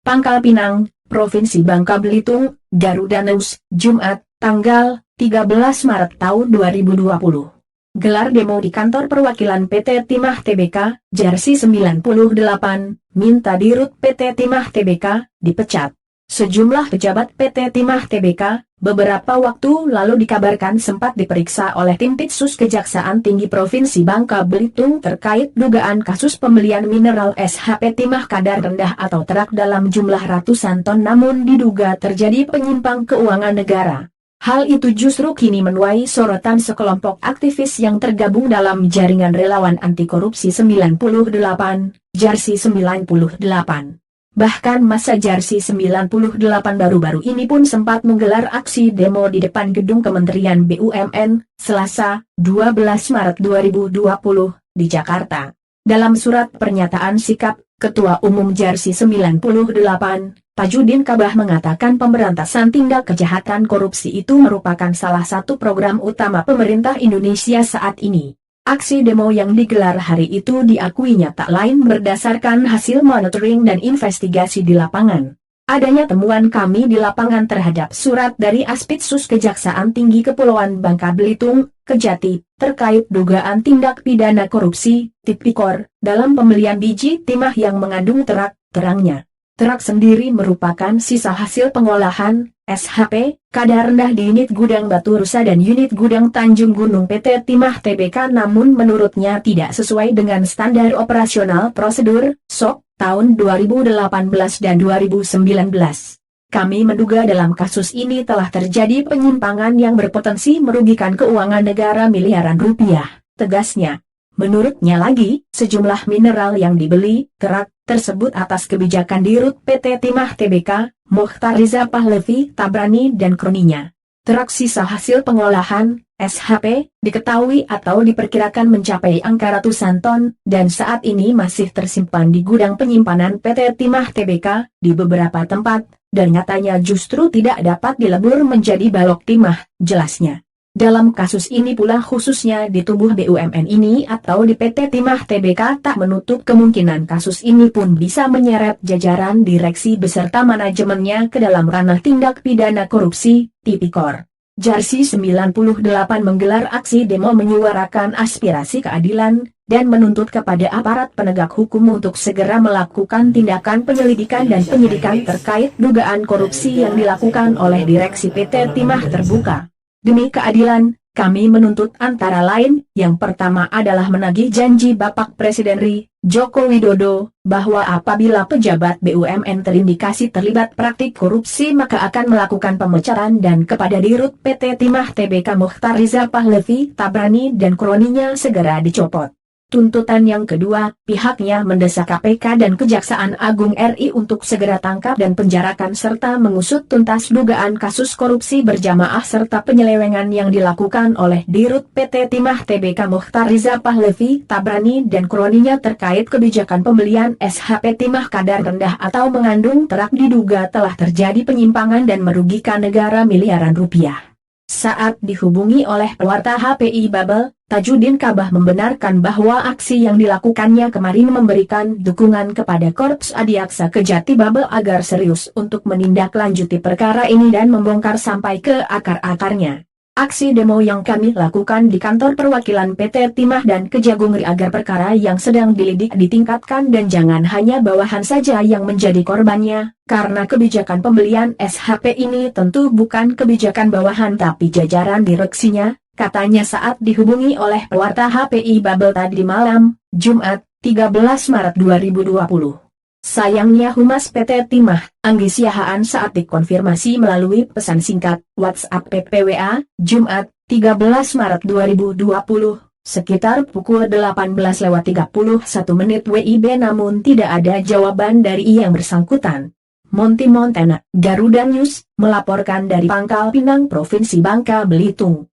Pangkal Pinang, Provinsi Bangka Belitung, Garuda News, Jumat, tanggal 13 Maret tahun 2020. Gelar demo di kantor perwakilan PT Timah Tbk, Jersey 98, minta dirut PT Timah Tbk, dipecat. Sejumlah pejabat PT Timah Tbk, beberapa waktu lalu dikabarkan sempat diperiksa oleh tim Pitsus Kejaksaan Tinggi Provinsi Bangka Belitung terkait dugaan kasus pembelian mineral SHP timah kadar rendah atau terak dalam jumlah ratusan ton namun diduga terjadi penyimpang keuangan negara. Hal itu justru kini menuai sorotan sekelompok aktivis yang tergabung dalam jaringan relawan anti korupsi 98, Jersey 98. Bahkan masa Jersey 98 baru-baru ini pun sempat menggelar aksi demo di depan gedung Kementerian BUMN, Selasa, 12 Maret 2020, di Jakarta. Dalam surat pernyataan sikap, Ketua Umum Jersey 98, Tajudin Kabah mengatakan pemberantasan tindak kejahatan korupsi itu merupakan salah satu program utama pemerintah Indonesia saat ini. Aksi demo yang digelar hari itu diakuinya tak lain berdasarkan hasil monitoring dan investigasi di lapangan. Adanya temuan kami di lapangan terhadap surat dari Aspitsus Kejaksaan Tinggi Kepulauan Bangka Belitung, Kejati, terkait dugaan tindak pidana korupsi, Tipikor, dalam pembelian biji timah yang mengandung terak, terangnya. Terak sendiri merupakan sisa hasil pengolahan SHP, kadar rendah di unit gudang Batu Rusa dan unit gudang Tanjung Gunung PT Timah Tbk namun menurutnya tidak sesuai dengan standar operasional prosedur, SOP, tahun 2018 dan 2019. Kami menduga dalam kasus ini telah terjadi penyimpangan yang berpotensi merugikan keuangan negara miliaran rupiah, tegasnya. Menurutnya lagi, sejumlah mineral yang dibeli, terak, tersebut atas kebijakan dirut PT Timah Tbk, Mokhtar Riza Pahlavi Tabrani dan kroninya. Terak sisa hasil pengolahan, SHP, diketahui atau diperkirakan mencapai angka ratusan ton, dan saat ini masih tersimpan di gudang penyimpanan PT Timah Tbk, di beberapa tempat, dan nyatanya justru tidak dapat dilebur menjadi balok timah, jelasnya. Dalam kasus ini pula khususnya di tubuh BUMN ini atau di PT Timah Tbk tak menutup kemungkinan kasus ini pun bisa menyeret jajaran direksi beserta manajemennya ke dalam ranah tindak pidana korupsi, Tipikor. Jersey 98 menggelar aksi demo menyuarakan aspirasi keadilan, dan menuntut kepada aparat penegak hukum untuk segera melakukan tindakan penyelidikan dan penyidikan terkait dugaan korupsi yang dilakukan oleh direksi PT Timah Terbuka. Demi keadilan, kami menuntut antara lain, yang pertama adalah menagih janji Bapak Presiden RI, Joko Widodo, bahwa apabila pejabat BUMN terindikasi terlibat praktik korupsi maka akan melakukan pemecatan dan kepada dirut PT Timah Tbk Mokhtar Riza Pahlavi Tabrani dan kroninya segera dicopot. Tuntutan yang kedua, pihaknya mendesak KPK dan Kejaksaan Agung RI untuk segera tangkap dan penjarakan serta mengusut tuntas dugaan kasus korupsi berjamaah serta penyelewengan yang dilakukan oleh dirut PT Timah Tbk Mokhtar Riza Pahlavi Tabrani dan kroninya terkait kebijakan pembelian SHP timah kadar rendah atau mengandung terak diduga telah terjadi penyimpangan dan merugikan negara miliaran rupiah. Saat dihubungi oleh pewarta HPI Babel, Tajudin Kabah membenarkan bahwa aksi yang dilakukannya kemarin memberikan dukungan kepada Korps Adiaksa Kejati Babel agar serius untuk menindaklanjuti perkara ini dan membongkar sampai ke akar-akarnya. Aksi demo yang kami lakukan di kantor perwakilan PT Timah dan Kejagung RI agar perkara yang sedang dilidik ditingkatkan dan jangan hanya bawahan saja yang menjadi korbannya, karena kebijakan pembelian SHP ini tentu bukan kebijakan bawahan tapi jajaran direksinya, katanya saat dihubungi oleh pewarta HPI Babel tadi malam, Jumat, 13 Maret 2020. Sayangnya Humas PT Timah, Anggi Siahaan saat dikonfirmasi melalui pesan singkat, WhatsApp PPWA, Jumat, 13 Maret 2020, sekitar pukul 18.31 WIB namun tidak ada jawaban dari yang bersangkutan. Monty Montana, Garuda News, melaporkan dari Pangkal Pinang, Provinsi Bangka Belitung.